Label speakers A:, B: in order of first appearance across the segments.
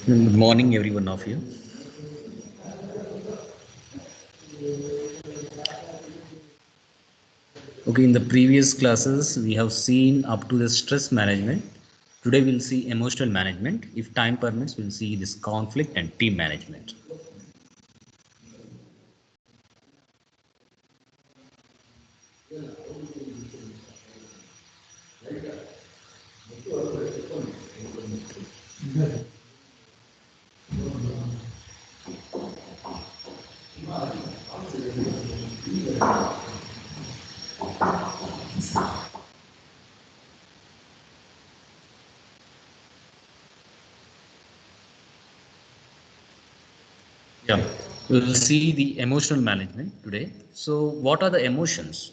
A: Good morning, every one of you. Okay, in the previous classes, we have seen up to the stress management. Today, we'll see emotional management. If time permits, we'll see this conflict and team management. Yeah, we'll see the emotional management today. So, what are the emotions?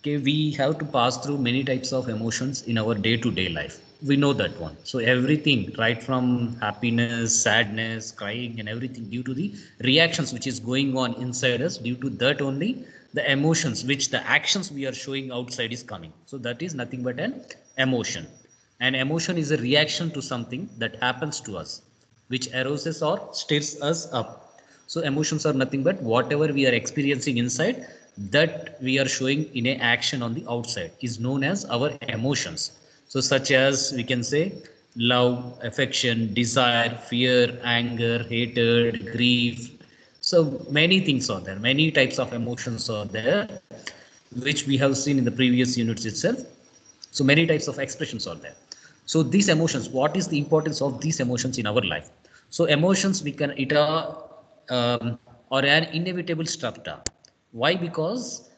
A: Okay, we have to pass through many types of emotions in our day-to-day life. We know that one. So everything, right from happiness, sadness, crying, and everything, due to the reactions which is going on inside us, due to that only the emotions which the actions we are showing outside is coming. So that is nothing but an emotion. An emotion is a reaction to something that happens to us, which arouses or stirs us up. So emotions are nothing but whatever we are experiencing inside, that we are showing in a action on the outside is known as our emotions. So such as we can say love, affection, desire, fear, anger, hatred, grief. So many things are there, many types of emotions are there, which we have seen in the previous units itself. So many types of expressions are there. So these emotions, what is the importance of these emotions in our life? So emotions, we can it are an inevitable structure. Why? Because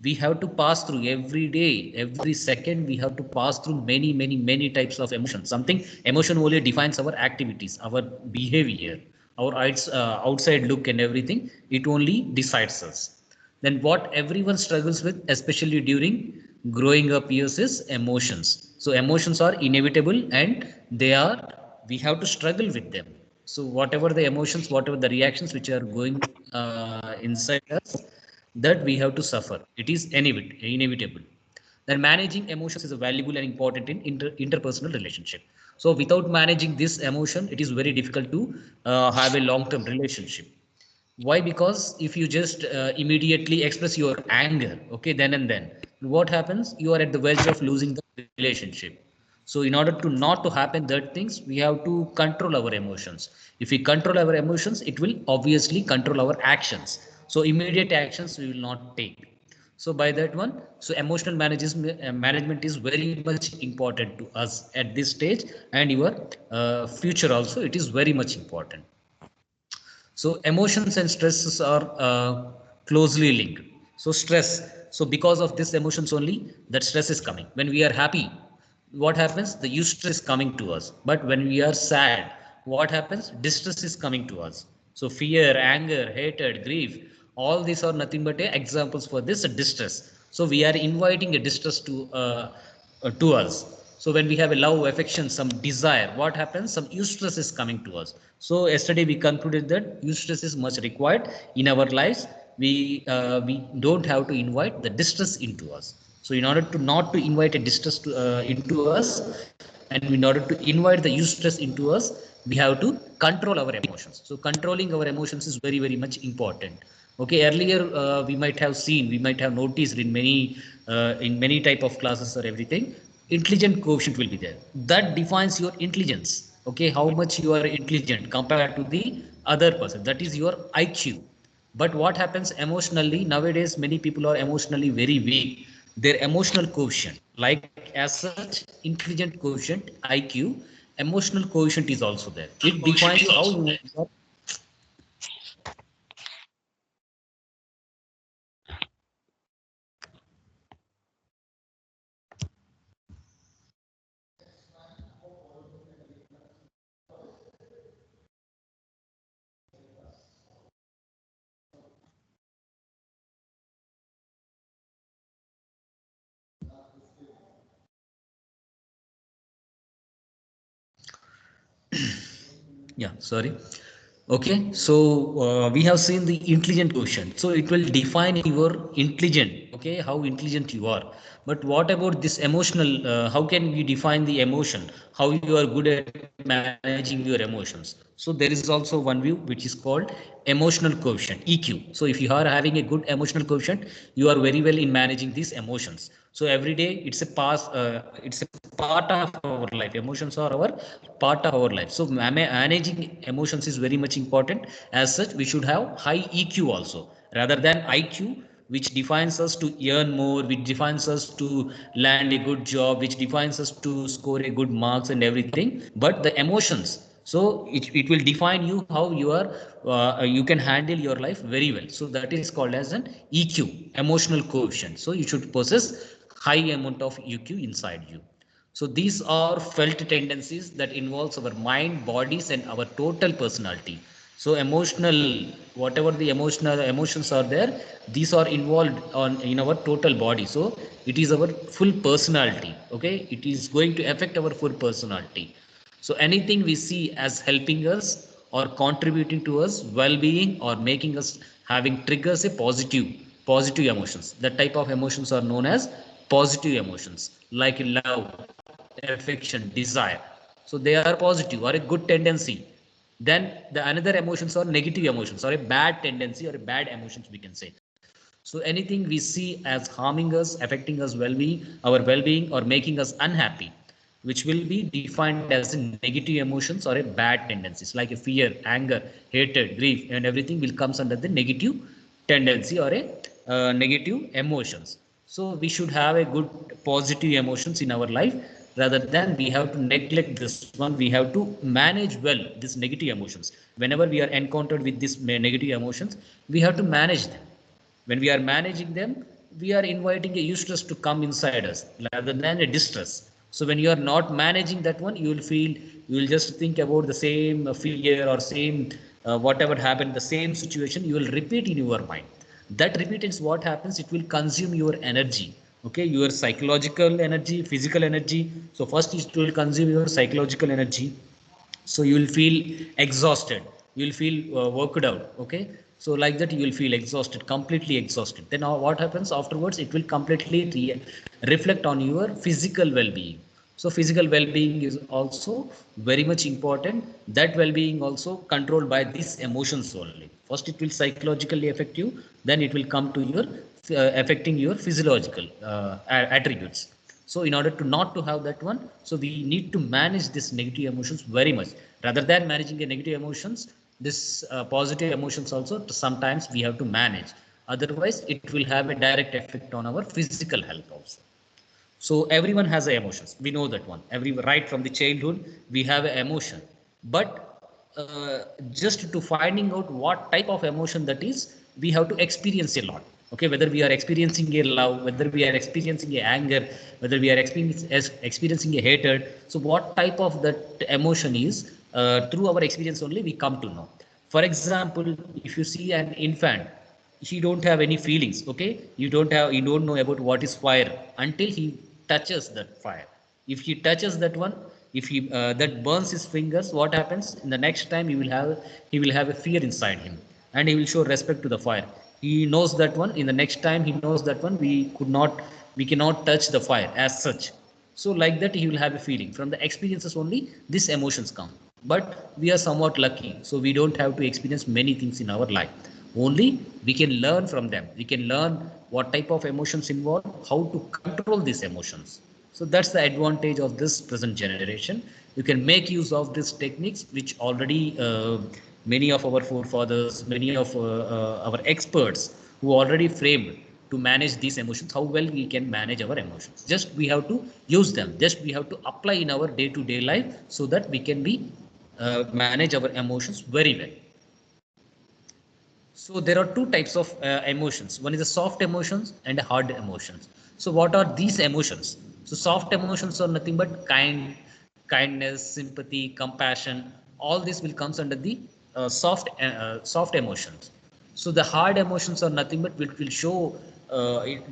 A: we have to pass through every day, every second, we have to pass through many types of emotions. Something emotion only defines our activities, our behavior, our outside look and everything. It only decides us. Then what everyone struggles with, especially during growing up years, is emotions. So emotions are inevitable, and they are, we have to struggle with them. So whatever the emotions, whatever the reactions which are going inside us, that we have to suffer. It is inevitable. Then managing emotions is a valuable and important in interpersonal relationship. So without managing this emotion, it is very difficult to have a long term relationship. Why? Because if you just immediately express your anger, okay, then and then what happens, you are at the verge of losing the relationship. So in order to not to happen that things, we have to control our emotions. If we control our emotions, it will obviously control our actions. So immediate actions we will not take. So by that one, so emotional management is very much important to us at this stage, and your future also, it is very much important. So emotions and stresses are closely linked. So stress, so because of this emotions only, that stress is coming. When we are happy, what happens, the eustress is coming to us. But when we are sad, what happens, distress is coming to us. So fear, anger, hatred, grief, all these are nothing but examples for this distress. So we are inviting a distress to us. So when we have a love, affection, some desire, what happens, some eustress is coming to us. So yesterday we concluded that eustress is much required in our lives. We don't have to invite the distress into us. So in order to not to invite a distress into us, and in order to invite the eustress into us, we have to control our emotions. So controlling our emotions is very much important. Okay, earlier we might have seen, we might have noticed in many type of classes or everything, intelligent quotient will be there. That defines your intelligence. Okay, how much you are intelligent compared to the other person, that is your IQ. But what happens emotionally nowadays, many people are emotionally very weak. Their emotional quotient, like as such, intelligent quotient, IQ, emotional quotient is also there. It defines you how you are. Yeah, sorry. Okay, so we have seen the intelligent quotient. So it will define your intelligent, okay, how intelligent you are. But what about this emotional? How can we define the emotion? How you are good at managing your emotions? So there is also one view which is called emotional quotient, EQ. So if you are having a good emotional quotient, you are very well in managing these emotions. So every day it's a part of our life. Emotions are our part of our life. So managing emotions is very much important. As such, we should have high EQ also rather than IQ, which defines us to earn more, which defines us to land a good job, which defines us to score a good marks and everything. But the emotions, so it will define you how you are, you can handle your life very well. So that is called as an EQ, emotional quotient. So you should possess high amount of EQ inside you. So these are felt tendencies that involves our mind, bodies, and our total personality. So emotional, whatever the emotional emotions are there, these are involved on in our total body. So it is our full personality. Okay, it is going to affect our full personality. So anything we see as helping us or contributing to us well-being or making us having triggers a positive emotions. That type of emotions are known as positive emotions like love, affection, desire. So they are positive or a good tendency. Then the another emotions are negative emotions or a bad tendency or a bad emotions we can say. So anything we see as harming us, affecting us well-being, our well-being or making us unhappy, which will be defined as negative emotions or a bad tendencies like a fear, anger, hatred, grief, and everything will comes under the negative tendency or a negative emotions. So we should have a good positive emotions in our life rather than we have to neglect this one. We have to manage well these negative emotions. Whenever we are encountered with these negative emotions, we have to manage them. When we are managing them, we are inviting a eustress to come inside us rather than a distress. So when you are not managing that one, you will feel, you will just think about the same fear or same whatever happened, the same situation you will repeat in your mind. That repeatance, what happens, it will consume your energy. Okay, your psychological energy, physical energy. So first it will consume your psychological energy. So you will feel exhausted, you will feel worked out. Okay, so like that you will feel exhausted, completely exhausted. Then what happens afterwards, it will completely reflect on your physical well-being. So physical well-being is also very much important. That well-being also controlled by these emotions only. First it will psychologically affect you, then it will come to your affecting your physiological attributes. So in order to not to have that one, so we need to manage this negative emotions very much. Rather than managing the negative emotions, this positive emotions also sometimes we have to manage. Otherwise it will have a direct effect on our physical health also. So everyone has a emotions, we know that one. Every right from the childhood we have a emotion. But just to finding out what type of emotion that is, we have to experience a lot. Okay, whether we are experiencing a love, whether we are experiencing a anger, whether we are experiencing a hatred. So what type of that emotion is, through our experience only we come to know. For example, if you see an infant, he don't have any feelings. Okay, you don't know about what is fire until he touches that fire. If he touches that one, if he that burns his fingers, what happens in the next time, he will have a fear inside him, and he will show respect to the fire. He knows that one, in the next time he knows that one, we cannot touch the fire as such. So like that he will have a feeling. From the experiences only these emotions come. But we are somewhat lucky, so we don't have to experience many things in our life. Only we can learn from them, we can learn what type of emotions involved, how to control these emotions. So that's the advantage of this present generation. You can make use of these techniques which already many of our forefathers, many of our experts who already framed to manage these emotions, how well we can manage our emotions. Just we have to use them, just we have to apply in our day to day life, so that we can be manage our emotions very well. So there are two types of emotions. One is the soft emotions and the hard emotions. So what are these emotions? So soft emotions are nothing but kindness, sympathy, compassion. All this will comes under the soft emotions. So the hard emotions are nothing but will show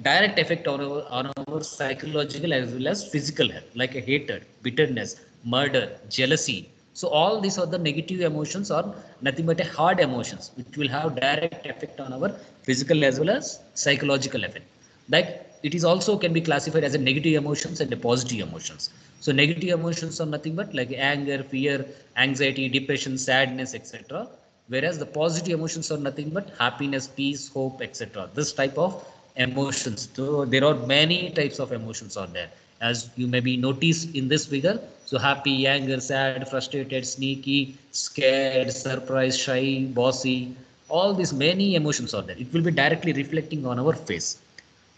A: direct effect on our psychological as well as physical health, like a hatred, bitterness, murder, jealousy. So all these are the negative emotions or nothing but a hard emotions, which will have direct effect on our physical as well as psychological effect. Like it is also can be classified as a negative emotions and a positive emotions. So negative emotions are nothing but like anger, fear, anxiety, depression, sadness, etc. Whereas the positive emotions are nothing but happiness, peace, hope, etc. This type of emotions. So there are many types of emotions are there, as you maybe notice in this figure. So happy, anger, sad, frustrated, sneaky, scared, surprised, shy, bossy, all these many emotions are there. It will be directly reflecting on our face.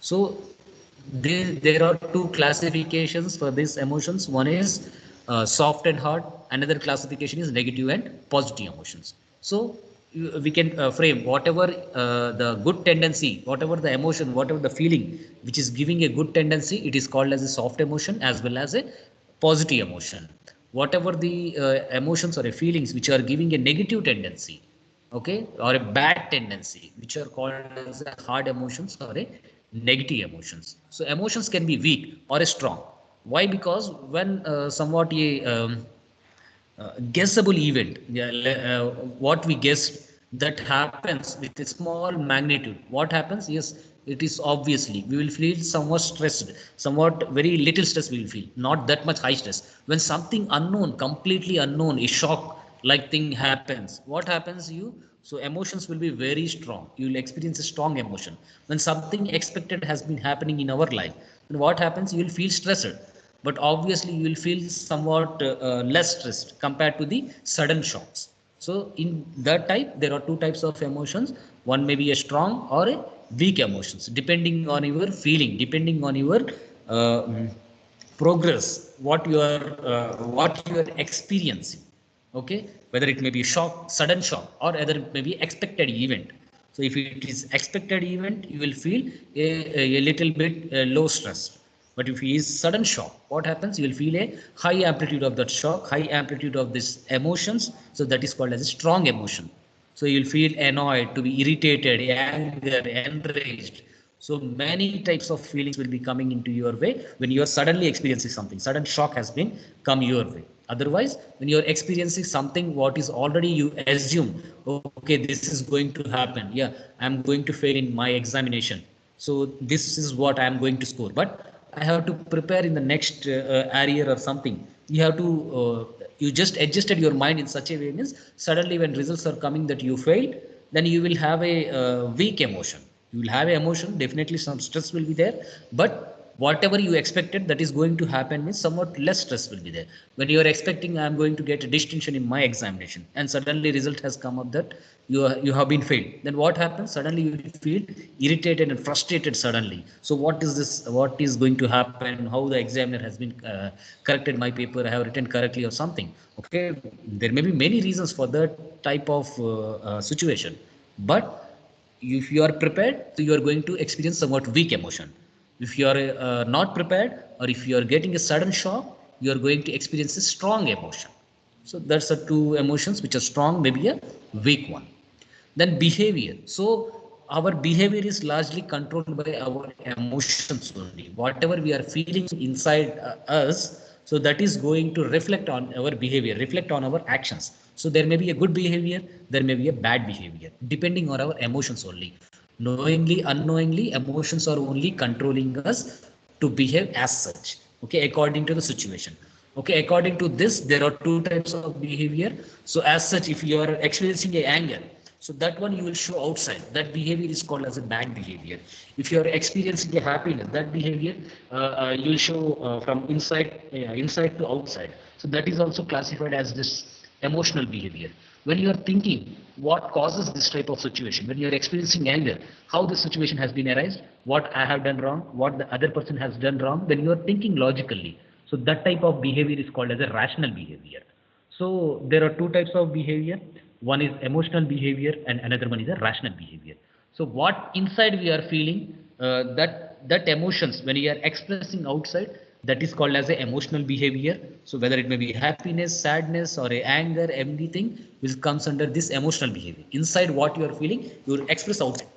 A: So there are two classifications for these emotions. One is soft and hard. Another classification is negative and positive emotions. So we can frame whatever the good tendency, whatever the emotion, whatever the feeling which is giving a good tendency, it is called as a soft emotion as well as a positive emotion. Whatever the emotions or feelings which are giving a negative tendency, okay, or a bad tendency, which are called as a hard emotions or a negative emotions. So emotions can be weak or a strong. Why? Because when somewhat a guessable event, yeah, what we guessed that happens with a small magnitude, what happens? Yes, it is obviously we will feel somewhat stressed, somewhat very little stress we will feel, not that much high stress. When something unknown, completely unknown, a shock like thing happens, what happens? You, so emotions will be very strong, you will experience a strong emotion. When something expected has been happening in our life, then what happens? You will feel stressed, but obviously you will feel somewhat less stressed compared to the sudden shocks. So in that type there are two types of emotions. One may be a strong or a weak emotions, depending on your feeling, depending on your uh, progress, what you are experiencing. Okay, whether it may be shock, sudden shock, or either it may be expected event. So if it is expected event, you will feel a little bit low stress. But if it is sudden shock, what happens? You will feel a high amplitude of that shock, high amplitude of this emotions. So that is called as a strong emotion. So you'll feel annoyed, to be irritated, anger, enraged. So many types of feelings will be coming into your way when you are suddenly experiencing something, sudden shock has been come your way. Otherwise, when you are experiencing something what is already you assume, okay, this is going to happen, yeah, I'm going to fail in my examination, so this is what I am going to score, but I have to prepare in the next area or something. You have to you just adjusted your mind in such a way, means suddenly when results are coming that you failed, then you will have a weak emotion. You will have an emotion, definitely some stress will be there, but whatever you expected that is going to happen means somewhat less stress will be there. When you are expecting I am going to get a distinction in my examination and suddenly result has come up that you have been failed, then what happens? Suddenly you will feel irritated and frustrated suddenly. So what is this, what is going to happen, how the examiner has been corrected my paper, I have written correctly or something. Okay, there may be many reasons for that type of situation, but if you are prepared, so you are going to experience somewhat weak emotion. If you are not prepared, or if you are getting a sudden shock, you are going to experience a strong emotion. So that's the two emotions which are strong, maybe a weak one. Then behavior. So our behavior is largely controlled by our emotions only. Whatever we are feeling inside us, so that is going to reflect on our behavior, reflect on our actions. So there may be a good behavior, there may be a bad behavior, depending on our emotions only. Knowingly, unknowingly, emotions are only controlling us to behave as such, okay, according to the situation. Okay, according to this, there are two types of behavior. So as such, if you are experiencing a anger, so that one you will show outside, that behavior is called as a bad behavior. If you are experiencing a happiness, that behavior you will show from inside to outside. So that is also classified as this emotional behavior. When you are thinking what causes this type of situation, when you are experiencing anger, how the situation has been arised, what I have done wrong, what the other person has done wrong, then you are thinking logically. So that type of behavior is called as a rational behavior. So there are two types of behavior. One is emotional behavior and another one is a rational behavior. So what inside we are feeling, that emotions when you are expressing outside, that is called as a emotional behavior. So whether it may be happiness, sadness, or a anger, everything will comes under this emotional behavior. Inside what you are feeling, you will express outside.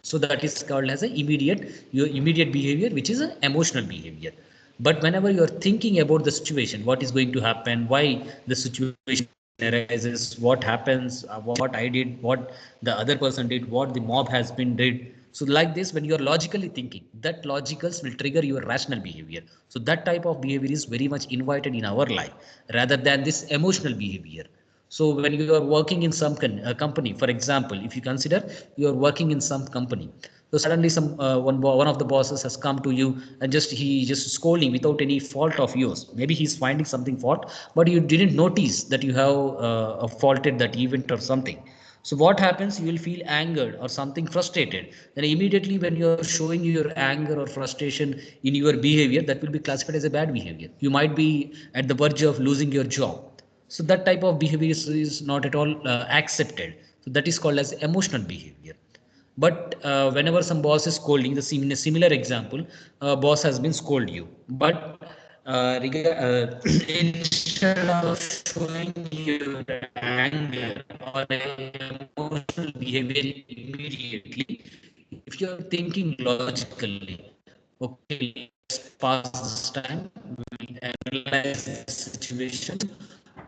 A: So that is called as a immediate, your immediate behavior, which is an emotional behavior. But whenever you are thinking about the situation, what is going to happen, why the situation arises, what happens, what I did, what the other person did, what the mob has been did. So like this, when you are logically thinking, that logicals will trigger your rational behavior. So that type of behavior is very much invited in our life rather than this emotional behavior. So when you are working in some company, for example, if you consider you are working in some company, so suddenly some one of the bosses has come to you and he just scolding without any fault of yours. Maybe he's finding something fault, but you didn't notice that you have faulted that event or something. So what happens? You will feel angered or something frustrated. Then immediately when you are showing your anger or frustration in your behavior, that will be classified as a bad behavior. You might be at the verge of losing your job. So that type of behavior is not at all accepted. So that is called as emotional behavior. But whenever some boss is scolding, the similar example, boss has been scold you, but instead of showing your anger or emotional behavior immediately, if you are thinking logically, okay, let's pass this time, we will analyze the situation.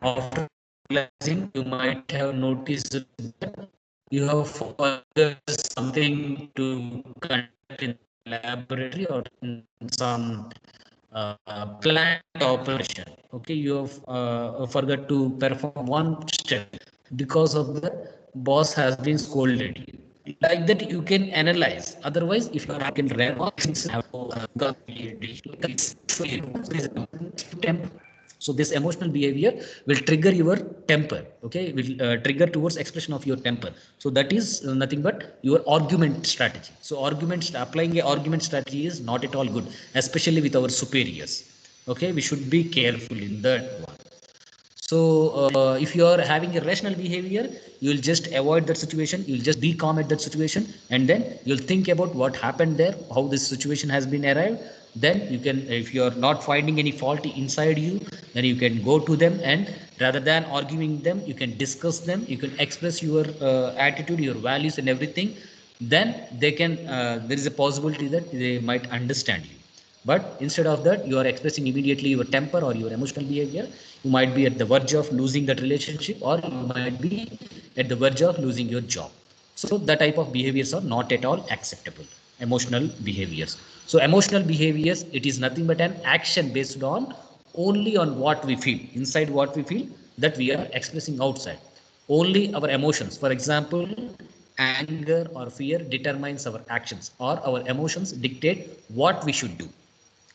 A: After analyzing, you might have noticed that you have forgot something to conduct in the laboratory or in some planned operation. Okay, you have forgot to perform one step because of the boss has been scolded you. Like that, you can analyze. Otherwise, if you are can read things have got temper. So this emotional behavior will trigger your temper. Okay, will trigger towards expression of your temper. So that is nothing but your argument strategy. So applying a argument strategy is not at all good, especially with our superiors. Okay, we should be careful in that one. So if you are having a rational behavior, you will just avoid that situation, you will just be calm at that situation, and then you'll think about what happened there, how this situation has been arrived. Then you can, if you are not finding any fault inside you, then you can go to them, and rather than arguing them, you can discuss them, you can express your attitude, your values and everything. Then they can there is a possibility that they might understand you. But instead of that, you are expressing immediately your temper or your emotional behavior. You might be at the verge of losing that relationship, or you might be at the verge of losing your job. So that type of behaviors are not at all acceptable. Emotional behaviors. So emotional behaviors, it is nothing but an action based on only on what we feel inside, what we feel, that we are expressing outside. Only our emotions, for example, anger or fear determines our actions, or our emotions dictate what we should do.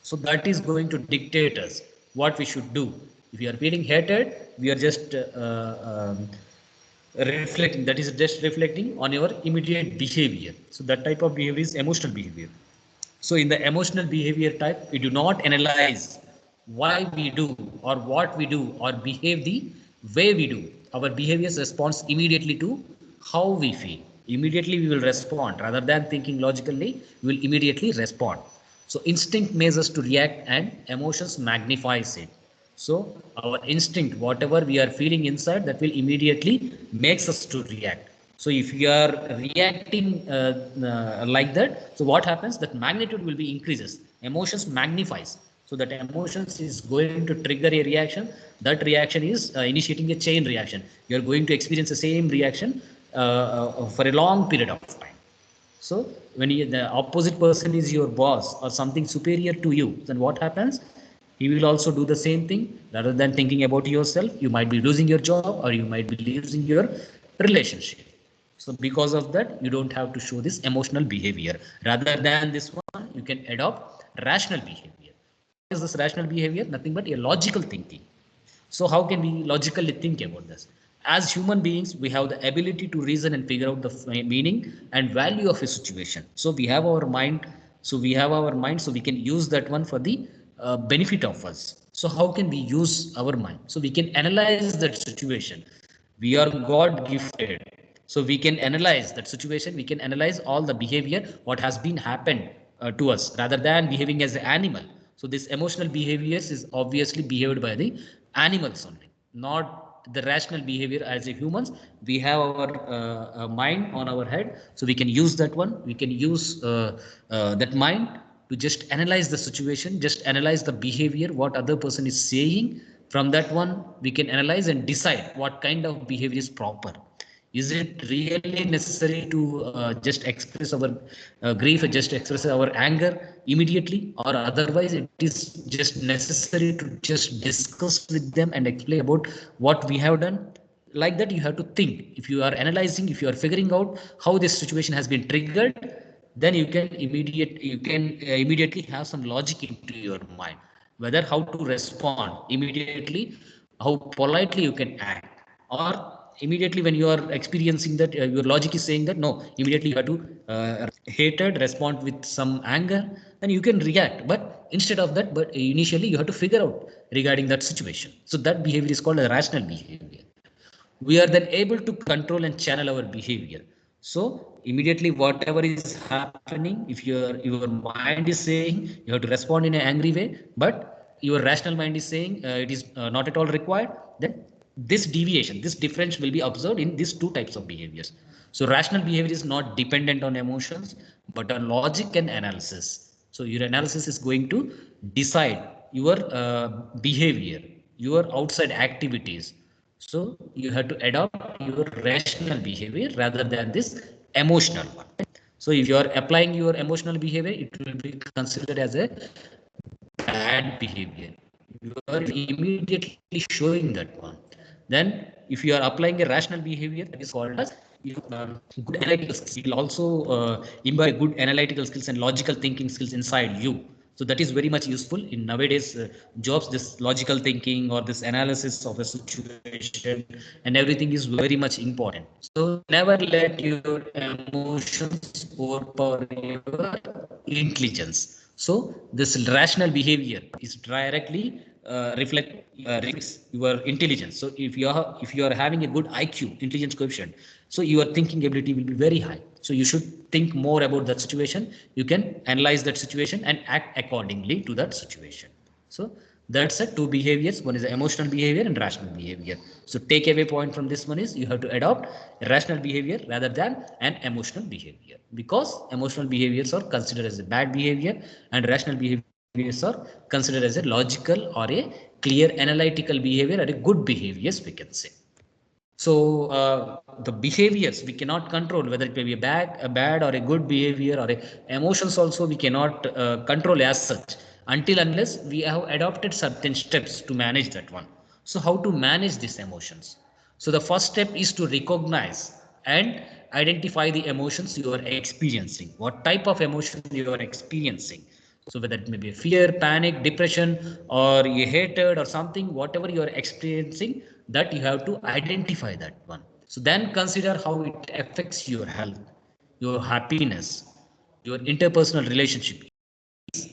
A: So that is going to dictate us what we should do. If we are feeling hatred, we are just reflecting, that is just reflecting on your immediate behavior. So that type of behavior is emotional behavior. So in the emotional behavior type, we do not analyze why we do or what we do or behave the way we do. Our behaviors responds immediately to how we feel. Immediately we will respond rather than thinking logically. We will immediately respond. So instinct makes us to react, and emotions magnifies it. So our instinct, whatever we are feeling inside, that will immediately makes us to react. So if you are reacting like that, so what happens? That magnitude will be increases. Emotions magnifies. So that emotions is going to trigger a reaction. That reaction is initiating a chain reaction. You are going to experience the same reaction for a long period of time. So when the opposite person is your boss or something superior to you, then what happens? He will also do the same thing. Rather than thinking about yourself, you might be losing your job or you might be losing your relationship. So because of that, you don't have to show this emotional behavior. Rather than this one, you can adopt rational behavior. What is this rational behavior? Nothing but a logical thinking. So how can we logically think about this? As human beings, we have the ability to reason and figure out the meaning and value of a situation. So we have our mind. So we can use that one for the benefit of us. So how can we use our mind? So we can analyze that situation. We are God gifted. So we can analyze that situation. We can analyze all the behavior, what has been happened to us, rather than behaving as an animal. So this emotional behaviors is obviously behaved by the animals only, not the rational behavior as a humans. We have our mind on our head, so we can use that one. We can use that mind to just analyze the situation, just analyze the behavior, what other person is saying. From that one, we can analyze and decide what kind of behavior is proper. Is it really necessary to just express our grief, or just express our anger immediately, or otherwise it is just necessary to just discuss with them and explain about what we have done? Like that, you have to think. If you are analyzing, if you are figuring out how this situation has been triggered, then you can immediately have some logic into your mind, whether how to respond immediately, how politely you can act, or immediately when you are experiencing that your logic is saying that no, immediately you have to hated respond with some anger, then you can react. But instead of that, but initially you have to figure out regarding that situation. So that behavior is called a rational behavior. We are then able to control and channel our behavior. So immediately whatever is happening, if your mind is saying, you have to respond in an angry way, but your rational mind is saying it is not at all required, then this deviation, this difference will be observed in these two types of behaviors. So rational behavior is not dependent on emotions, but on logic and analysis. So your analysis is going to decide your behavior, your outside activities. So you have to adopt your rational behavior rather than this emotional one. So if you are applying your emotional behavior, it will be considered as a bad behavior. You are immediately showing that one. Then if you are applying a rational behavior, that is called as good analytical skills. It will also imbibe good analytical skills and logical thinking skills inside you. So that is very much useful in nowadays jobs. This logical thinking or this analysis of a situation and everything is very much important. So never let your emotions overpower your intelligence. So this rational behavior is directly reflects your intelligence. So if you are having a good IQ, intelligence coefficient, so your thinking ability will be very high. So you should think more about that situation. You can analyze that situation and act accordingly to that situation. So that's it. Two behaviors. One is emotional behavior and rational behavior. So take away point from this one is you have to adopt rational behavior rather than an emotional behavior, because emotional behaviors are considered as a bad behavior and rational behaviors are considered as a logical or a clear analytical behavior or a good behaviors, we can say. So the behaviors we cannot control, whether it may be a bad or a good behavior or a emotions also we cannot control as such until unless we have adopted certain steps to manage that one. So how to manage these emotions? So the first step is to recognize and identify the emotions you are experiencing. What type of emotion you are experiencing? So whether it may be fear, panic, depression, or a hatred or something, whatever you are experiencing, that you have to identify that one. So then consider how it affects your health, your happiness, your interpersonal relationship,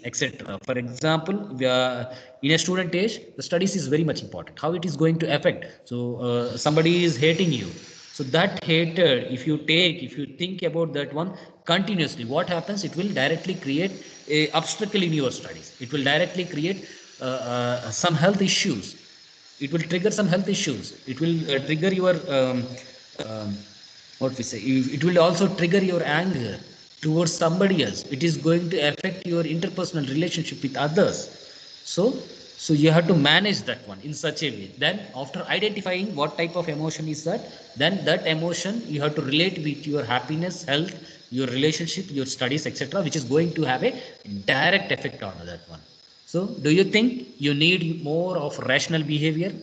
A: etc. For example, in a student age, the studies is very much important. How it is going to affect? So somebody is hating you. So that hatred, if you think about that one continuously, what happens? It will directly create a obstacle in your studies. It will directly create some health issues. It will trigger some health issues. It will trigger your um, what we say. It will also trigger your anger towards somebody else. It is going to affect your interpersonal relationship with others. So you have to manage that one in such a way. Then after identifying what type of emotion is that, then that emotion you have to relate with your happiness, health, your relationship, your studies, etc., which is going to have a direct effect on that one. So do you think you need more of rational behavior?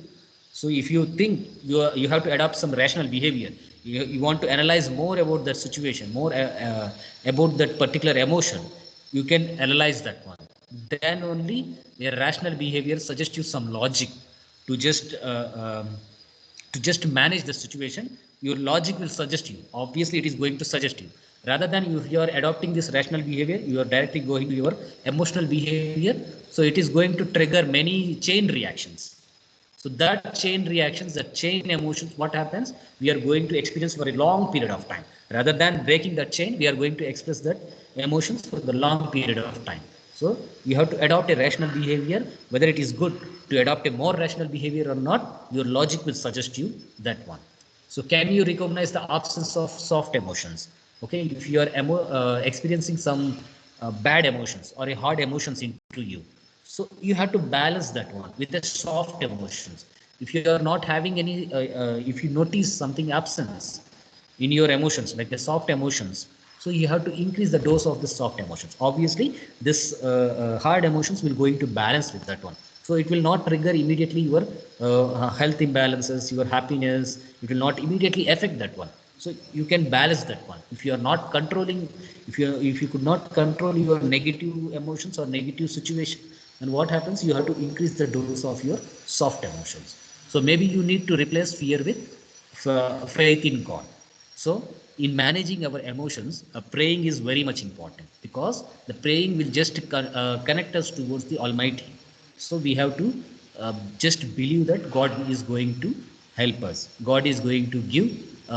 A: So if you think you have to adopt some rational behavior, you want to analyze more about that situation, more about that particular emotion, you can analyze that one. Then only a rational behavior suggests you some logic to just manage the situation. Your logic will suggest you. Obviously, it is going to suggest you. Rather than if you are adopting this rational behavior, you are directly going to your emotional behavior. So it is going to trigger many chain reactions. So that chain reactions, that chain emotions, what happens? We are going to experience for a long period of time. Rather than breaking that chain, we are going to express that emotions for the long period of time. So you have to adopt a rational behavior. Whether it is good to adopt a more rational behavior or not, your logic will suggest you that one. So can you recognize the absence of soft emotions? Okay, if you are experiencing some bad emotions or a hard emotions into you. So you have to balance that one with the soft emotions. If you are not having any, if you notice something absence in your emotions, like the soft emotions, so you have to increase the dose of the soft emotions. Obviously, this hard emotions will going to balance with that one. So it will not trigger immediately your health imbalances, your happiness. It will not immediately affect that one. So you can balance that one. If you are not controlling, if you could not control your negative emotions or negative situation, then what happens? You have to increase the dose of your soft emotions. So maybe you need to replace fear with faith in God. So in managing our emotions, praying is very much important, because the praying will just connect us towards the Almighty. So we have to just believe that God is going to help us. God is going to give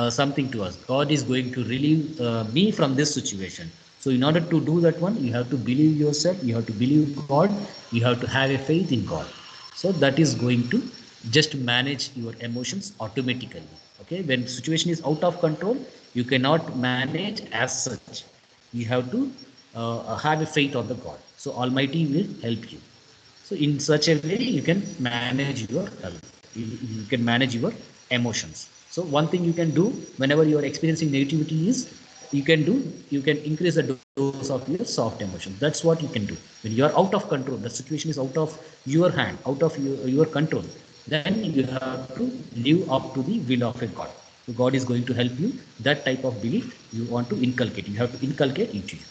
A: something to us. God is going to relieve me from this situation. So in order to do that one, you have to believe yourself, you have to believe God, you have to have a faith in God. So that is going to just manage your emotions automatically. Okay, when situation is out of control, you cannot manage as such. You have to have a faith on the God. So Almighty will help you. So in such a way, you can manage your health. You can manage your emotions. So one thing you can do whenever you are experiencing negativity is, you can increase the dose of your soft emotions. That's what you can do. When you are out of control, the situation is out of your hand, out of your control, then you have to live up to the will of a God. So God is going to help you. That type of belief you want to inculcate. You have to inculcate into you.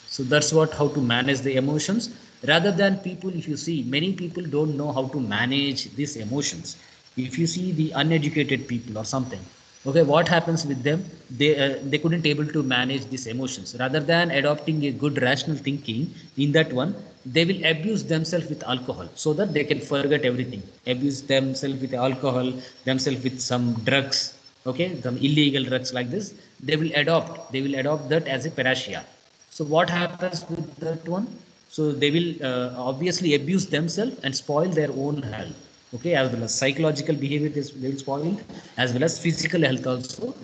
A: So that's what, how to manage the emotions. Rather than people, if you see, many people don't know how to manage these emotions. If you see the uneducated people or something, okay, what happens with them? They couldn't able to manage these emotions. Rather than adopting a good rational thinking in that one, they will abuse themselves with alcohol so that they can forget everything. Abuse themselves with alcohol, themselves with some drugs, okay, some illegal drugs like this. They will adopt that as a parasha. So what happens with that one? So they will obviously abuse themselves and spoil their own health. Okay, as well as psychological behavior is will spoil, as well as physical health also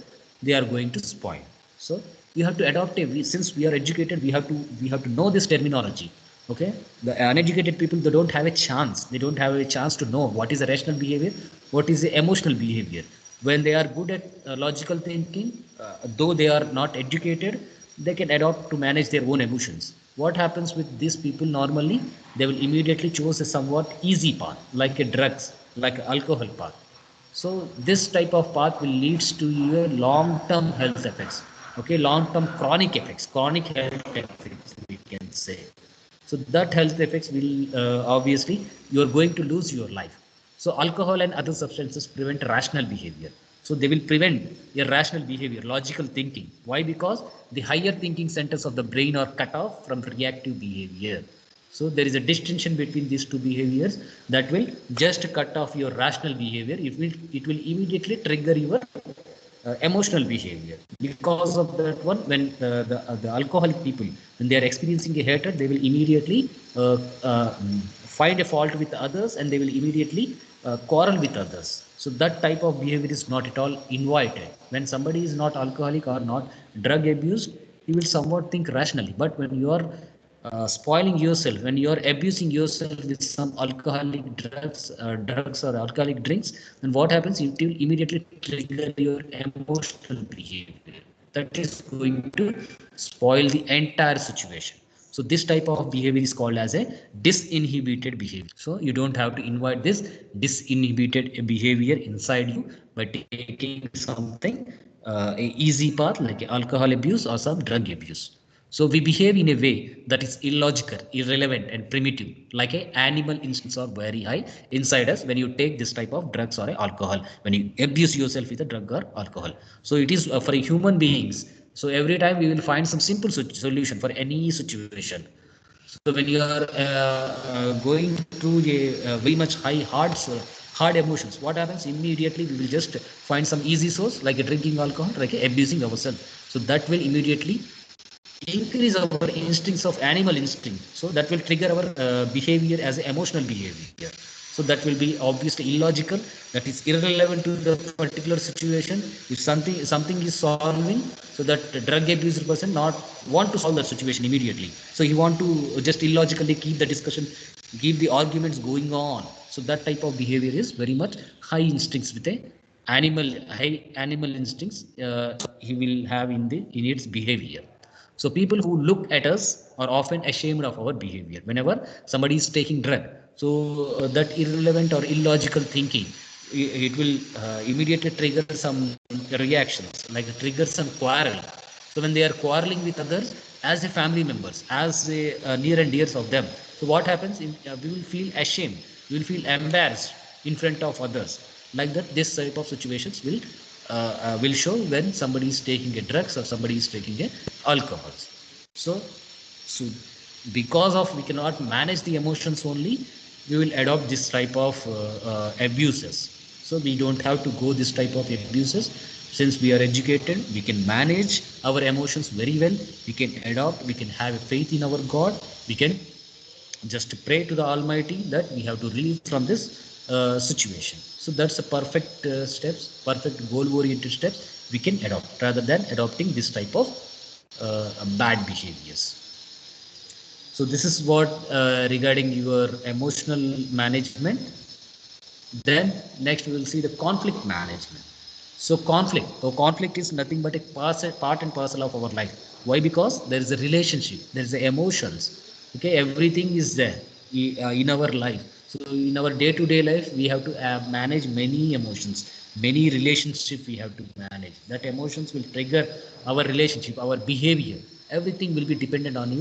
A: they are going to spoil. So you have to adopt a. Since we are educated, we have to know this terminology. Okay, the uneducated people, they don't have a chance. They don't have a chance to know what is a rational behavior, what is the emotional behavior. When they are good at logical thinking, though they are not educated, they can adopt to manage their own emotions. What happens with these people normally? They will immediately choose a somewhat easy path, like a drugs, like alcohol path. So this type of path will leads to your long term health effects. Okay, long term chronic effects, chronic health effects we can say. So that health effects will obviously you are going to lose your life. So alcohol and other substances prevent rational behavior. So they will prevent irrational behavior, logical thinking. Why? Because the higher thinking centers of the brain are cut off from reactive behavior. So there is a distinction between these two behaviors that will just cut off your rational behavior. It will immediately trigger your emotional behavior. Because of that one, when the alcoholic people, when they are experiencing a hatred, they will immediately uh, uh, find a fault with others, and they will immediately quarrel with others. So that type of behavior is not at all invited. When somebody is not alcoholic or not drug abused, he will somewhat think rationally. But when you are spoiling yourself, when you are abusing yourself with some alcoholic drugs or alcoholic drinks, then what happens? It will immediately trigger your emotional behavior. That is going to spoil the entire situation. So this type of behavior is called as a disinhibited behavior. So you don't have to invite this disinhibited behavior inside you by taking something a easy path like alcohol abuse or some drug abuse. So we behave in a way that is illogical, irrelevant, and primitive, like a animal instincts are very high inside us when you take this type of drugs or alcohol, when you abuse yourself with a drug or alcohol. So it is for human beings. So every time we will find some simple solution for any situation. So when you are going through a very much hard emotions, what happens? Immediately we will just find some easy source like drinking alcohol, like abusing ourselves. So that will immediately increase our instincts of animal instinct. So that will trigger our behavior as emotional behavior. So that will be obviously illogical. That is irrelevant to the particular situation. If something is solving, so that the drug abuser person not want to solve that situation immediately. So he want to just illogically keep the discussion, keep the arguments going on. So that type of behavior is very much high instincts with a high animal instincts he will have in its behavior. So people who look at us are often ashamed of our behavior whenever somebody is taking drug. So that irrelevant or illogical thinking, it will immediately trigger some reactions, like trigger some quarrel. So when they are quarreling with others as a family members, as a near and dears of them, so what happens? We will feel ashamed, we will feel embarrassed in front of others. Like that, this type of situations will show when somebody is taking a drugs or somebody is taking a alcohols. So because of we cannot manage the emotions only, we will adopt this type of abuses. So we don't have to go this type of abuses. Since we are educated, we can manage our emotions very well. We can adopt, we can have a faith in our God. We can just pray to the Almighty that we have to release from this situation. So that's a perfect steps, perfect goal-oriented steps we can adopt rather than adopting this type of bad behaviors. So this is what regarding your emotional management. Then next we will see the conflict management. So conflict is nothing but a part and parcel of our life. Why? Because there is a relationship, there is a emotions. Okay, everything is there in our life. So in our day-to-day life, we have to manage many emotions, many relationships we have to manage. That emotions will trigger our relationship, our behavior. Everything will be dependent on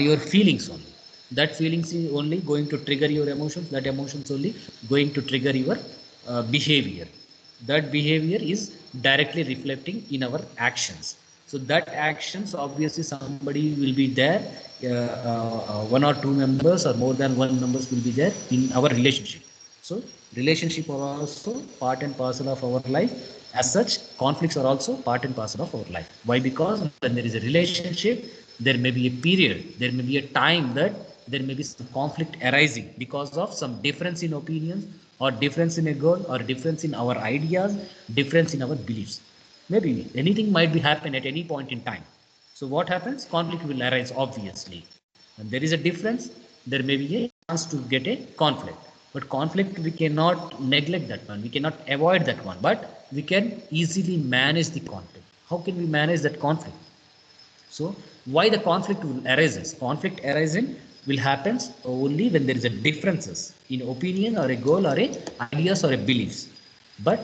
A: your feelings only. That feelings is only going to trigger your emotions. That emotions only going to trigger your behavior. That behavior is directly reflecting in our actions. So that actions, obviously somebody will be there, one or two members or more than one members will be there in our relationship. So relationship are also part and parcel of our life. As such, conflicts are also part and parcel of our life. Why? Because when there is a relationship, there may be a period, there may be a time that there may be some conflict arising because of some difference in opinions or difference in a goal or difference in our ideas, difference in our beliefs. Maybe anything might be happen at any point in time. So what happens? Conflict will arise, obviously. When there is a difference, there may be a chance to get a conflict. But conflict, we cannot neglect that one, we cannot avoid that one, but we can easily manage the conflict. How can we manage that conflict? So why the conflict will arises? Conflict arising will happens only when there is a differences in opinion or a goal or a ideas or a beliefs. But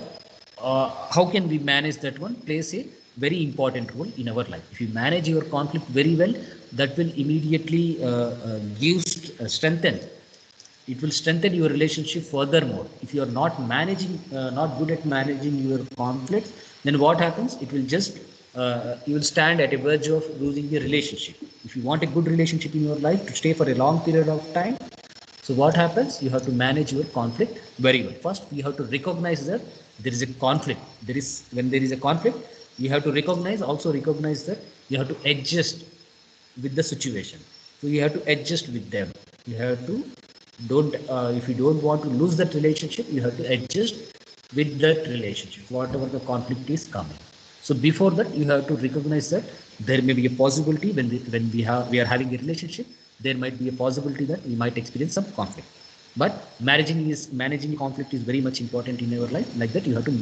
A: how can we manage that one? Plays a very important role in our life. If you manage your conflict very well, that will immediately give strengthen. It will strengthen your relationship furthermore. If you are not managing, not good at managing your conflicts, then what happens? It will just you will stand at a verge of losing the relationship. If you want a good relationship in your life to stay for a long period of time, so what happens? You have to manage your conflict very well. First, you have to recognize that there is a conflict. There is When there is a conflict, you have to recognize. Also recognize that you have to adjust with the situation. So you have to adjust with them. You have to don't if you don't want to lose that relationship, you have to adjust with that relationship, whatever the conflict is coming. So before that, you have to recognize that there may be a possibility when we are having a relationship, there might be a possibility that we might experience some conflict. But managing conflict is very much important in your life. Like that, you have to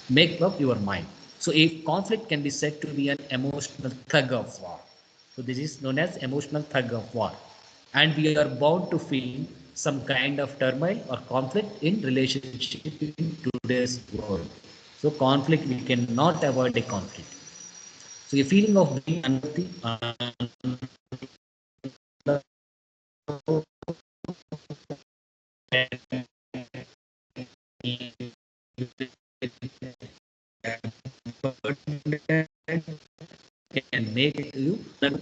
A: make up your mind. So a conflict can be said to be an emotional tug of war. So this is known as emotional tug of war. And we are bound to feel some kind of turmoil or conflict in relationship in today's world. So conflict, we cannot avoid a conflict. So a feeling of being unworthy, can make you fear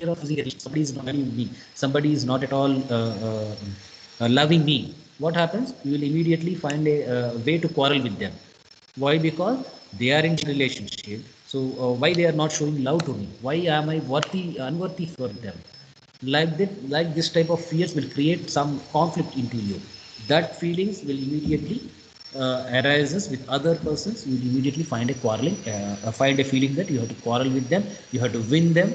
A: of losing somebody is not valuing me, somebody is not at all loving me. What happens? You will immediately find a way to quarrel with them. Why? Because they are in relationship. So why they are not showing love to me? Why am I unworthy for them? like this type of fears will create some conflict into you. That feelings will immediately arises with other persons. You will immediately find a quarreling, find a feeling that you have to quarrel with them, you have to win them.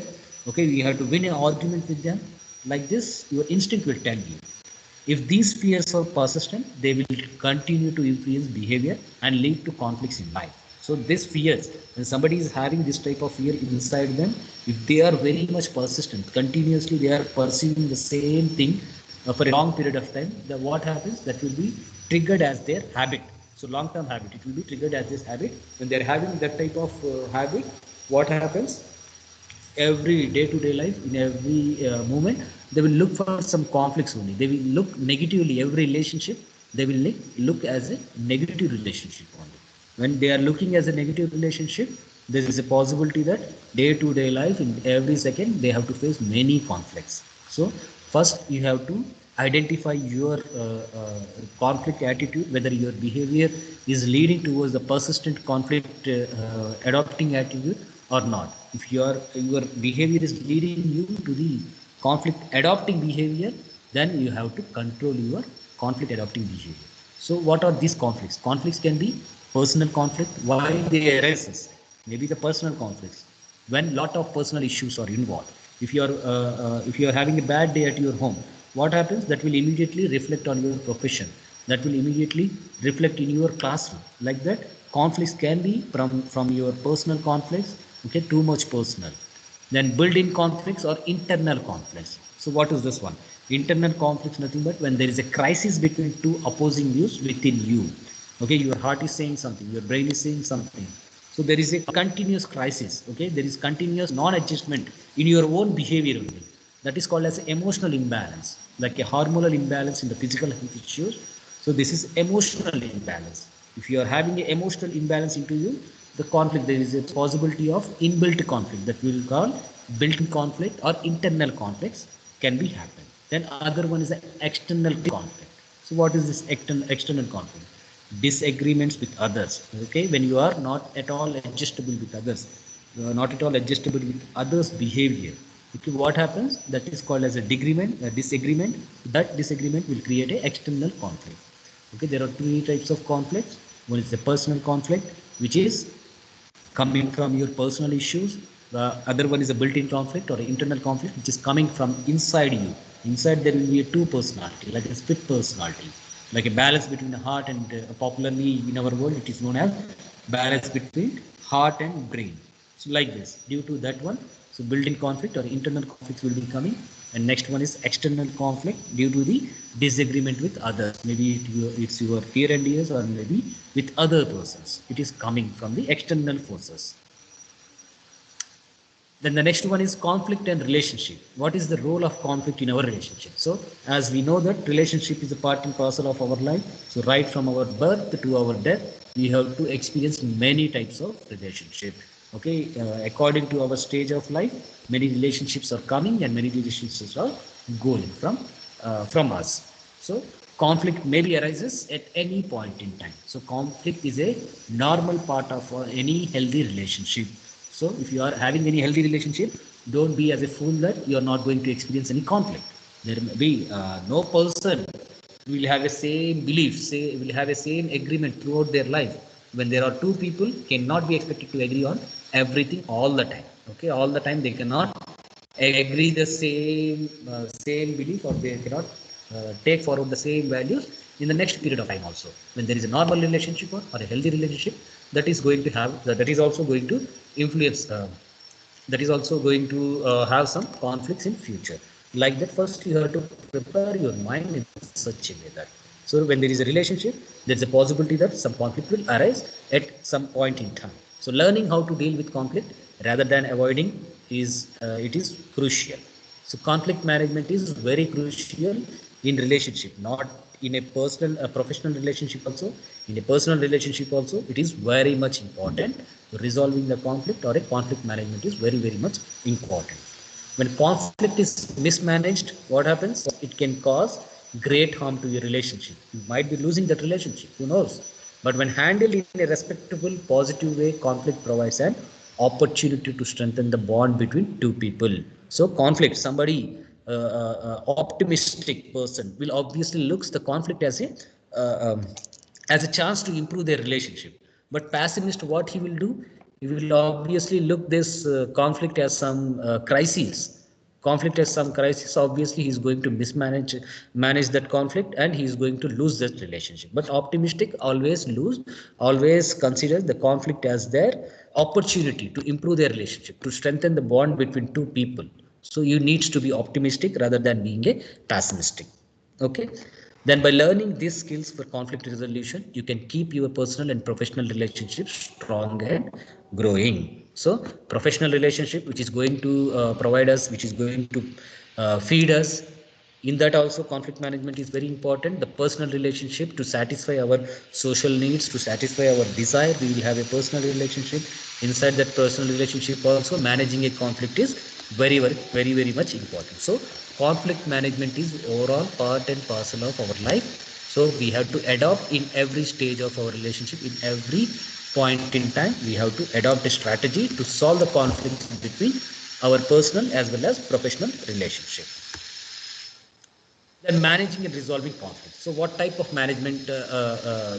A: Okay, you have to win an argument with them. Like this, your instinct will tell you. If these fears are persistent, they will continue to influence behavior and lead to conflicts in life. So these fears, when somebody is having this type of fear inside them, if they are very much persistent, continuously they are perceiving the same thing for a long period of time, then what happens? That will be triggered as their habit. So long-term habit, it will be triggered as this habit. When they are having that type of habit, what happens? Every day-to-day life, in every moment, they will look for some conflicts only. They will look negatively. Every relationship, they will look as a negative relationship only. When they are looking as a negative relationship, there is a possibility that day-to-day life, in every second, they have to face many conflicts. So first, you have to identify your conflict attitude, whether your behavior is leading towards the persistent conflict adopting attitude or not. If your behavior is leading you to the conflict adopting behavior, then you have to control your conflict adopting behavior. So what are these conflicts? Conflicts can be personal conflict. Why they arises? Maybe the personal conflicts when lot of personal issues are involved. If you are having a bad day at your home, what happens? That will immediately reflect on your profession. That will immediately reflect in your classroom. Like that, conflicts can be from your personal conflicts. Okay, too much personal. Then built-in conflicts or internal conflicts. So what is this one? Internal conflicts, nothing but when there is a crisis between two opposing views within you. Okay, your heart is saying something, your brain is saying something. So there is a continuous crisis. Okay, there is continuous non-adjustment in your own behavior only. That is called as emotional imbalance, like a hormonal imbalance in the physical health issues. So this is emotional imbalance. If you are having an emotional imbalance into you, the conflict, there is a possibility of inbuilt conflict that we will call built-in conflict or internal conflicts can be happen. Then other one is the external conflict. So what is this external conflict? Disagreements with others. Okay, when you are not at all adjustable with others, you are not at all adjustable with others behavior. Okay, what happens? That is called as a disagreement. That disagreement will create a external conflict. Okay, there are three types of conflicts. One is the personal conflict, which is coming from your personal issues. The other one is a built-in conflict or internal conflict, which is coming from inside you. Inside there will be a two personality, like a split personality, like a balance between the heart and popularly in our world it is known as balance between heart and brain. So like this, due to that one, so built-in conflict or internal conflicts will be coming. And next one is external conflict due to the disagreement with others. Maybe it's your peer and years, or maybe with other persons. It is coming from the external forces. Then the next one is conflict and relationship. What is the role of conflict in our relationship? So as we know that relationship is a part and parcel of our life. So right from our birth to our death, we have to experience many types of relationship. Okay, according to our stage of life, many relationships are coming and many relationships are going from us. So conflict maybe arises at any point in time. So conflict is a normal part of any healthy relationship. So if you are having any healthy relationship, don't be as a fool that you are not going to experience any conflict. There may be no person will have a same belief, say will have a same agreement throughout their life. When there are two people, cannot be expected to agree on everything all the time. Okay, all the time they cannot agree the same belief, or they cannot take forward the same values in the next period of time also. When there is a normal relationship or a healthy relationship, that is going to have that is also going to influence that is also going to have some conflicts in future. Like that, first you have to prepare your mind in such a way that, so when there is a relationship, there's a possibility that some conflict will arise at some point in time. So learning how to deal with conflict rather than avoiding is it is crucial. So conflict management is very crucial in relationship, not in a personal, a professional relationship also. In a personal relationship also, it is very much important. Resolving the conflict or a conflict management is very, very much important. When conflict is mismanaged, what happens? It can cause great harm to your relationship. You might be losing that relationship, who knows? But when handled in a respectable, positive way, conflict provides an opportunity to strengthen the bond between two people. So conflict, somebody optimistic person will obviously looks the conflict as a chance to improve their relationship. But pessimist, what he will do, he will obviously look this conflict as some crisis. Conflict as some crisis. Obviously, he is going to manage that conflict, and he is going to lose that relationship. But optimistic always considers the conflict as their opportunity to improve their relationship, to strengthen the bond between two people. So you need to be optimistic rather than being a pessimistic. Okay. Then by learning these skills for conflict resolution, you can keep your personal and professional relationships strong and growing. So professional relationship, which is going to provide us, which is going to feed us. In that also, conflict management is very important. The personal relationship to satisfy our social needs, to satisfy our desire, we will have a personal relationship. Inside that personal relationship also, managing a conflict is very much important. So conflict management is overall part and parcel of our life. So we have to adopt in every stage of our relationship, in every point in time, we have to adopt a strategy to solve the conflicts between our personal as well as professional relationship. Then managing and resolving conflicts. So what type of management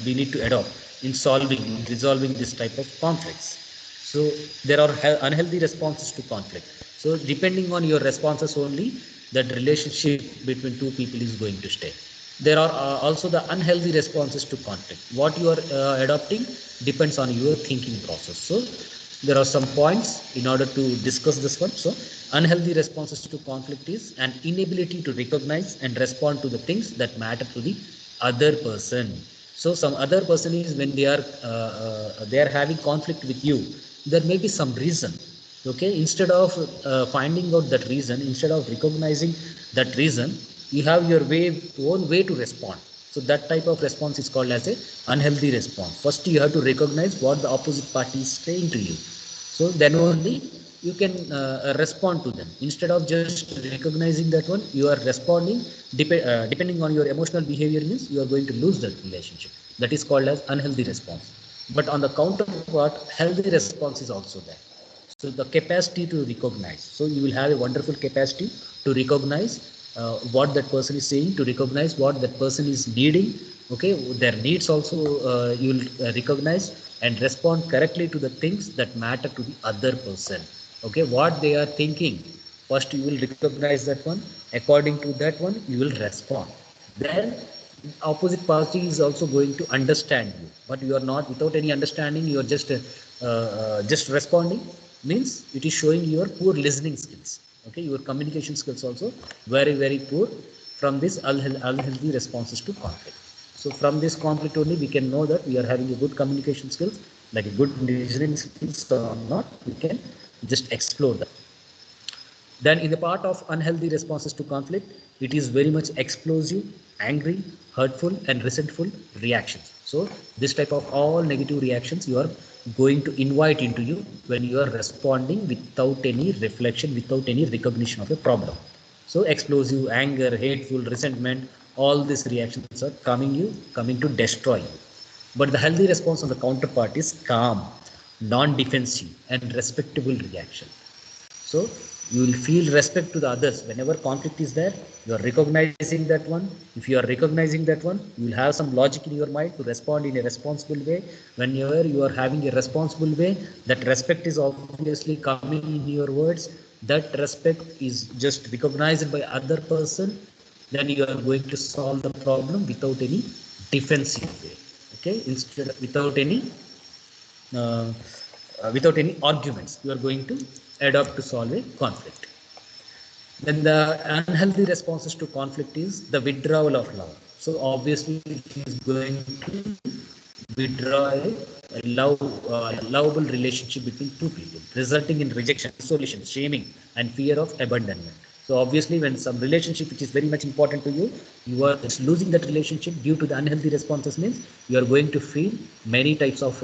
A: we need to adopt in resolving this type of conflicts? So there are unhealthy responses to conflict. So depending on your responses only, that relationship between two people is going to stay. There are also the unhealthy responses to conflict. What you are adopting depends on your thinking process. So there are some points in order to discuss this one. So unhealthy responses to conflict is an inability to recognize and respond to the things that matter to the other person. So some other person is, when they are having conflict with you, there may be some reason. Okay, instead of finding out that reason, instead of recognizing that reason, you have your own way to respond. So that type of response is called as a unhealthy response. First you have to recognize what the opposite party is saying to you, so then only you can respond to them. Instead of just recognizing that one, you are responding depending on your emotional behavior, means you are going to lose that relationship. That is called as unhealthy response. But on the counterpart, healthy response is also there. So the capacity to recognize. So you will have a wonderful capacity to recognize what that person is saying, to recognize what that person is needing. Okay, their needs also you will recognize and respond correctly to the things that matter to the other person. Okay, what they are thinking, first you will recognize that one. According to that one, you will respond. Then opposite party is also going to understand you, but you are not, without any understanding, you are just responding, means it is showing your poor listening skills. Okay, your communication skills also very poor from this unhealthy responses to conflict. So from this conflict only we can know that we are having a good communication skills, like a good listening skills or not, we can just explore that. Then in the part of unhealthy responses to conflict, it is very much explosive, angry, hurtful and resentful reactions. So this type of all negative reactions you are going to invite into you when you are responding without any reflection, without any recognition of a problem. So explosive, anger, hateful, resentment, all these reactions are coming to destroy you. But the healthy response on the counterpart is calm, non-defensive and respectable reaction. So you will feel respect to the others. Whenever conflict is there, you are recognizing that one. If you are recognizing that one, you will have some logic in your mind to respond in a responsible way. Whenever you are having a responsible way, that respect is obviously coming in your words. That respect is just recognized by other person. Then you are going to solve the problem without any defensive way. Okay, instead uh, without any arguments, you are going to adopt to solve a conflict. Then the unhealthy responses to conflict is the withdrawal of love. So obviously it is going to withdraw a lovable relationship between two people, resulting in rejection, isolation, shaming, and fear of abandonment. So obviously, when some relationship which is very much important to you, you are just losing that relationship due to the unhealthy responses, means you are going to feel many types of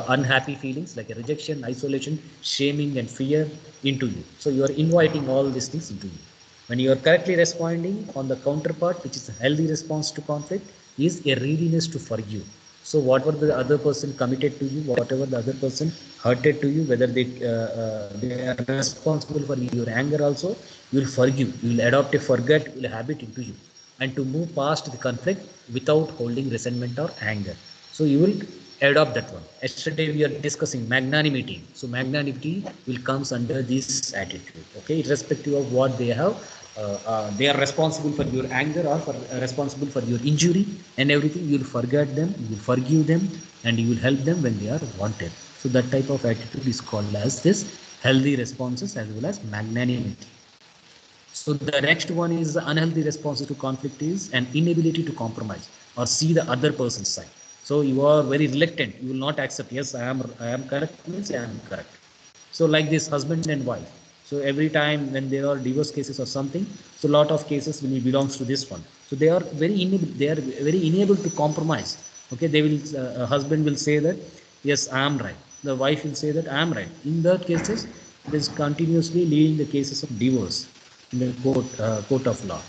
A: unhappy feelings like a rejection, isolation, shaming, and fear into you. So you are inviting all these things into you. When you are correctly responding on the counterpart, which is a healthy response to conflict, is a readiness to forgive. So whatever the other person committed to you, whatever the other person hurted to you, whether they are responsible for your anger also, you will forgive, you will adopt a forgetful habit into you, and to move past the conflict without holding resentment or anger. So you will adopt that one. Yesterday we are discussing magnanimity. So magnanimity will comes under this attitude. Okay, irrespective of what they have, they are responsible for your anger or for responsible for your injury and everything. You will forget them, you will forgive them, and you will help them when they are wanted. So that type of attitude is called as this healthy responses as well as magnanimity. So the next one is the unhealthy responses to conflict is an inability to compromise or see the other person's side. So you are very reluctant. You will not accept. Yes, I am correct. Means I am correct. So like this husband and wife. So every time when there are divorce cases or something, so lot of cases will belongs to this one. So they are very unable. They are very unable to compromise. Okay, they will. Husband will say that yes, I am right. The wife will say that I am right. In that cases, it is continuously leading the cases of divorce in the court of law.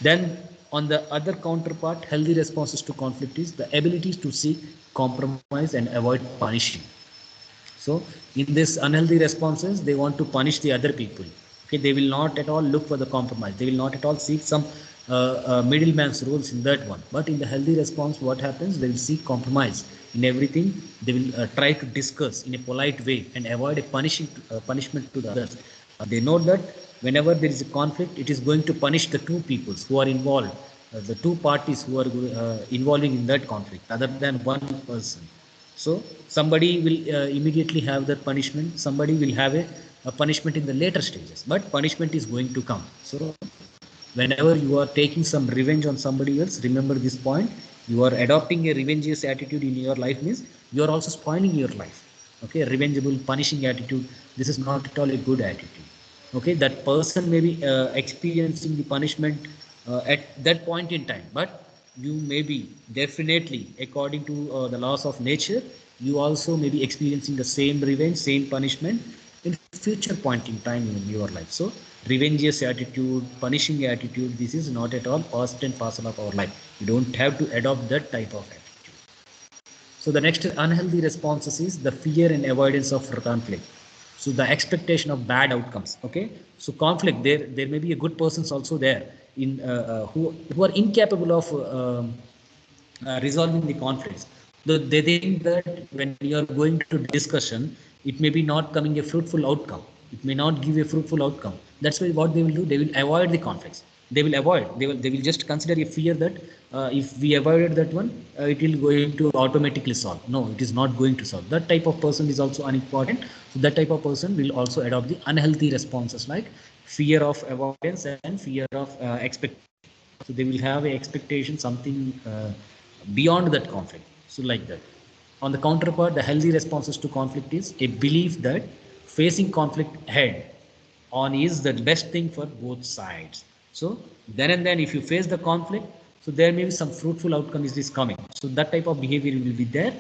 A: Then on the other counterpart, healthy responses to conflict is the ability to seek compromise and avoid punishing. So in this unhealthy responses, they want to punish the other people. Okay, they will not at all look for the compromise. They will not at all seek some middleman's roles in that one. But in the healthy response, what happens? They will seek compromise in everything. They will try to discuss in a polite way and avoid a punishment to the others. They know that whenever there is a conflict, it is going to punish the two peoples who are involved, the two parties who are involving in that conflict, other than one person. So somebody will immediately have that punishment. Somebody will have a punishment in the later stages, but punishment is going to come. So whenever you are taking some revenge on somebody else, remember this point. You are adopting a revengeous attitude in your life means you are also spoiling your life. Okay, revengeable, punishing attitude. This is not at all a good attitude. Okay, that person may be experiencing the punishment at that point in time, but you may be definitely, according to the laws of nature, you also may be experiencing the same revenge, same punishment in future point in time in your life. So revengeous attitude, punishing attitude, this is not at all part and parcel of our life. You don't have to adopt that type of attitude. So the next unhealthy responses is the fear and avoidance of conflict. So the expectation of bad outcomes. Okay. So conflict, there may be a good persons also there in who are incapable of resolving the conflicts. They think that when you are going to discussion, it may be not coming a fruitful outcome. It may not give a fruitful outcome. That's why what they will do, they will avoid the conflicts. They will avoid. They will just consider a fear that if we avoided that one, it will going to automatically solve. No, it is not going to solve. That type of person is also unimportant. So that type of person will also adopt the unhealthy responses like fear of avoidance and fear of expectation. So they will have a expectation something beyond that conflict. So like that. On the counterpart, the healthy responses to conflict is a belief that facing conflict head on is the best thing for both sides. So then and then, if you face the conflict, so there may be some fruitful outcome is this coming. So that type of behavior will be there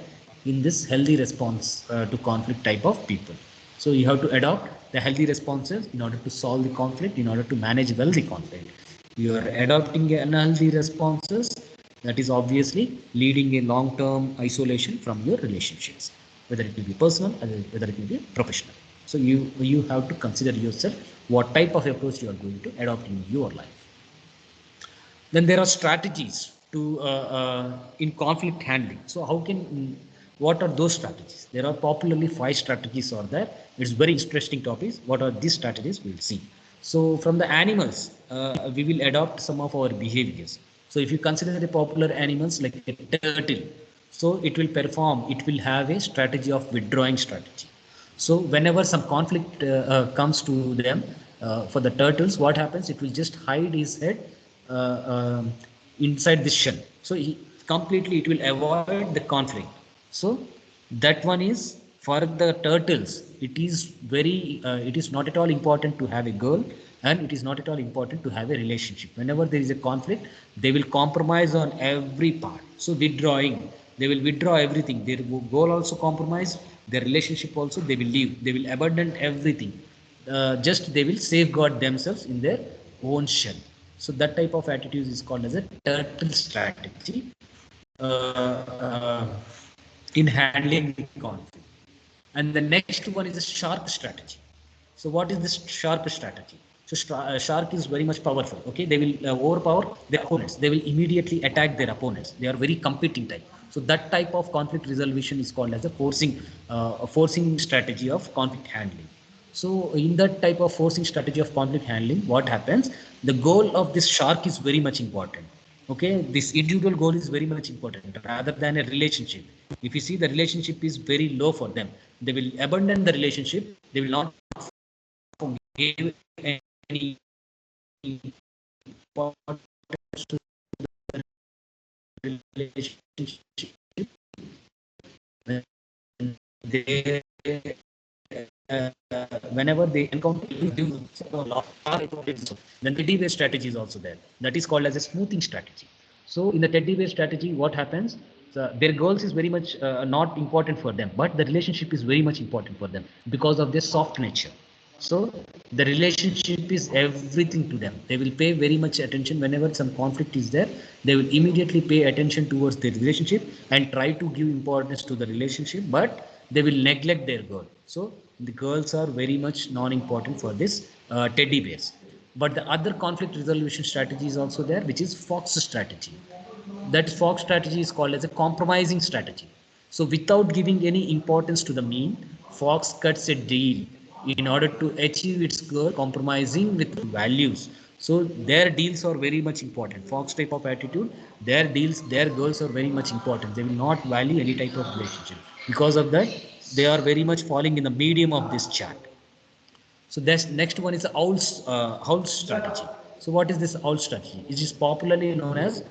A: in this healthy response to conflict type of people. So you have to adopt the healthy responses in order to solve the conflict, in order to manage well the conflict. You are adopting unhealthy responses, that is obviously leading a long-term isolation from your relationships, whether it will be personal or whether it will be professional. So you have to consider yourself what type of approach you are going to adopt in your life. Then there are strategies to in conflict handling. So how can what are those strategies? There are popularly 5 strategies are there. It's very interesting topics. What are these strategies? We'll see. So from the animals, we will adopt some of our behaviors. So if you consider the popular animals like a turtle, so it will have a strategy of withdrawing strategy. So whenever some conflict comes to them, for the turtles, what happens? It will just hide his head inside this shell. So completely it will avoid the conflict. So that one is for the turtles. It is it is not at all important to have a girl, and it is not at all important to have a relationship. Whenever there is a conflict, they will compromise on every part. So withdrawing, they will withdraw everything. Their goal also compromise, their relationship also they will leave. They will abandon everything. Just they will safeguard themselves in their own shell. So that type of attitude is called as a turtle strategy. in handling the conflict. And the next one is a shark strategy. So what is this shark strategy? So shark is very much powerful. Okay, they will overpower their opponents. They will immediately attack their opponents. They are very competing type. So that type of conflict resolution is called as a forcing strategy of conflict handling. So in that type of forcing strategy of conflict handling, what happens? The goal of this shark is very much important. Okay, this individual goal is very much important rather than a relationship. If you see, the relationship is very low for them, they will abandon the relationship. They will not give any importance to the relationship when they uh, whenever they encounter then teddy bear strategy is also there, that is called as a smoothing strategy. So in the teddy bear strategy, what happens? Their goals is very much not important for them, but the relationship is very much important for them because of their soft nature. So the relationship is everything to them. They will pay very much attention whenever some conflict is there. They will immediately pay attention towards the relationship and try to give importance to the relationship, but they will neglect their goal. So the girls are very much non-important for this teddy bears. But the other conflict resolution strategy is also there, which is fox strategy. That fox strategy is called as a compromising strategy. So without giving any importance to the mean, fox cuts a deal in order to achieve its goal, compromising with values. So their deals are very much important. Fox type of attitude, their deals, their goals are very much important. They will not value any type of relationship. Because of that, they are very much falling in the medium of this chart. So this next one is the owl strategy. So what is this owl strategy? It is popularly known as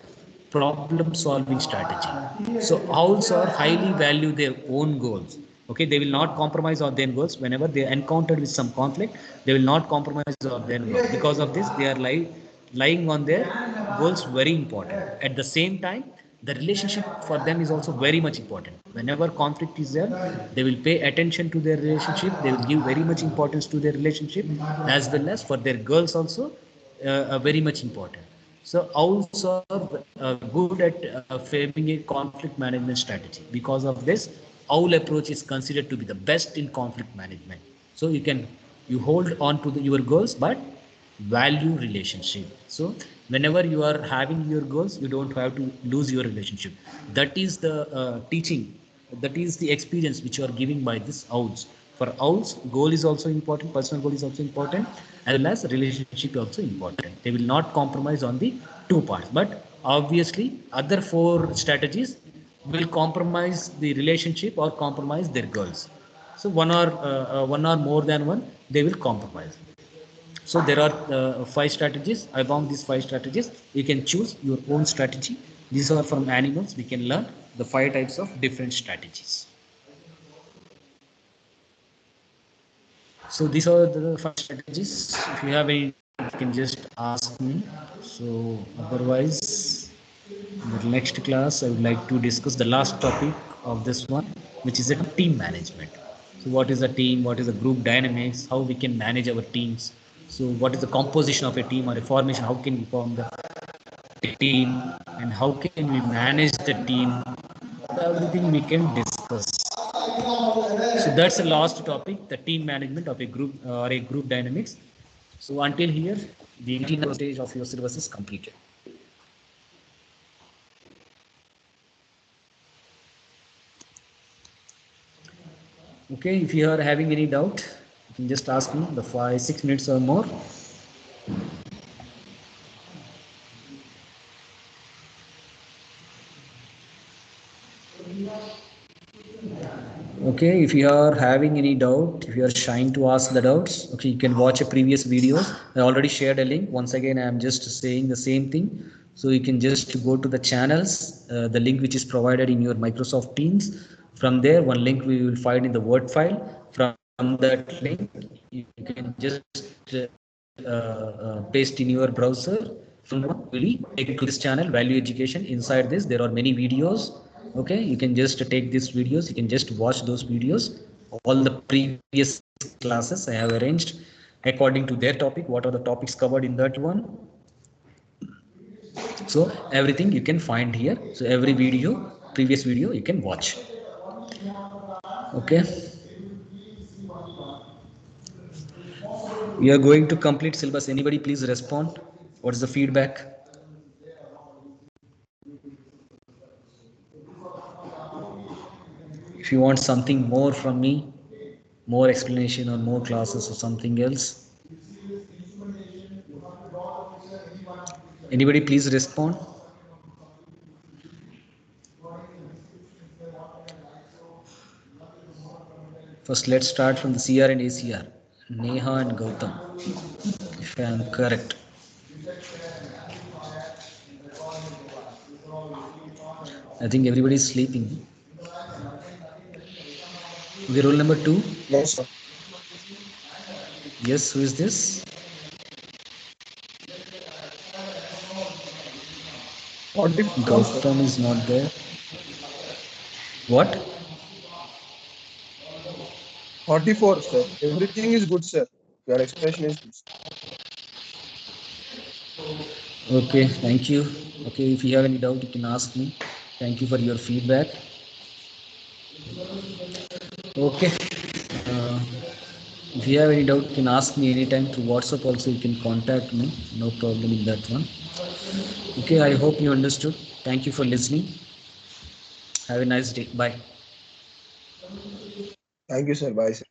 A: problem solving strategy. So owls are highly value their own goals. Okay, they will not compromise on their goals. Whenever they are encountered with some conflict, they will not compromise on their goals. Because of this, they are lying on their goals, very important. At the same time, the relationship for them is also very much important. Whenever conflict is there, they will pay attention to their relationship. They will give very much importance to their relationship, as well as for their girls also very much important. So owls are good at framing a conflict management strategy. Because of this, owl approach is considered to be the best in conflict management. So you hold on to your goals, but value relationship. So whenever you are having your goals, you don't have to lose your relationship. That is the teaching, that is the experience which you are giving by this owls. For owls, goal is also important, personal goal is also important, as well as relationship also important. They will not compromise on the two parts, but obviously other four strategies will compromise the relationship or compromise their goals. So one or more than one, they will compromise. So there are five strategies. Among these five strategies, you can choose your own strategy. These are from animals. We can learn the five types of different strategies. So these are the five strategies. If you have any, you can just ask me. So otherwise, in the next class, I would like to discuss the last topic of this one, which is a team management. So what is a team? What is the group dynamics? How we can manage our teams? So what is the composition of a team or a formation? How can we form the team, and how can we manage the team? Everything we can discuss. So that's the last topic, the team management of a group or a group dynamics. So until here, the 18th stage of your syllabus is completed. Okay, if you are having any doubt, you can just ask me the 5-6 minutes or more. Okay, if you are having any doubt, if you are trying to ask the doubts, okay, you can watch a previous videos. I already shared a link. Once again, I am just saying the same thing. So you can just go to the channels, the link which is provided in your Microsoft Teams. From there, one link we will find in the Word file. From that link, you can just paste in your browser. Really take it to this channel, Value Education. Inside this, there are many videos. Okay, you can just take these videos, you can just watch those videos. All the previous classes I have arranged according to their topic, what are the topics covered in that one. So everything you can find here. So every video, previous video you can watch. Okay. We are going to complete syllabus. Anybody please respond. What is the feedback? If you want something more from me, more explanation or more classes or something else, anybody please respond. First, let's start from the CR and ACR. Neha and Gautam, if I am correct. I think everybody is sleeping. Okay, roll number 2.
B: No, sir.
A: Yes, who is this?
B: 44, sir.
A: Gautam is not there. What?
B: 44, sir. Everything is good, sir. Your explanation is good.
A: Okay, thank you. Okay, if you have any doubt, you can ask me. Thank you for your feedback. Okay. Uh, if you have any doubt, you can ask me anytime through WhatsApp. Also, you can contact me. No problem in that one. Okay, I hope you understood. Thank you for listening. Have a nice day. Bye.
B: Thank you, sir. Bye, sir.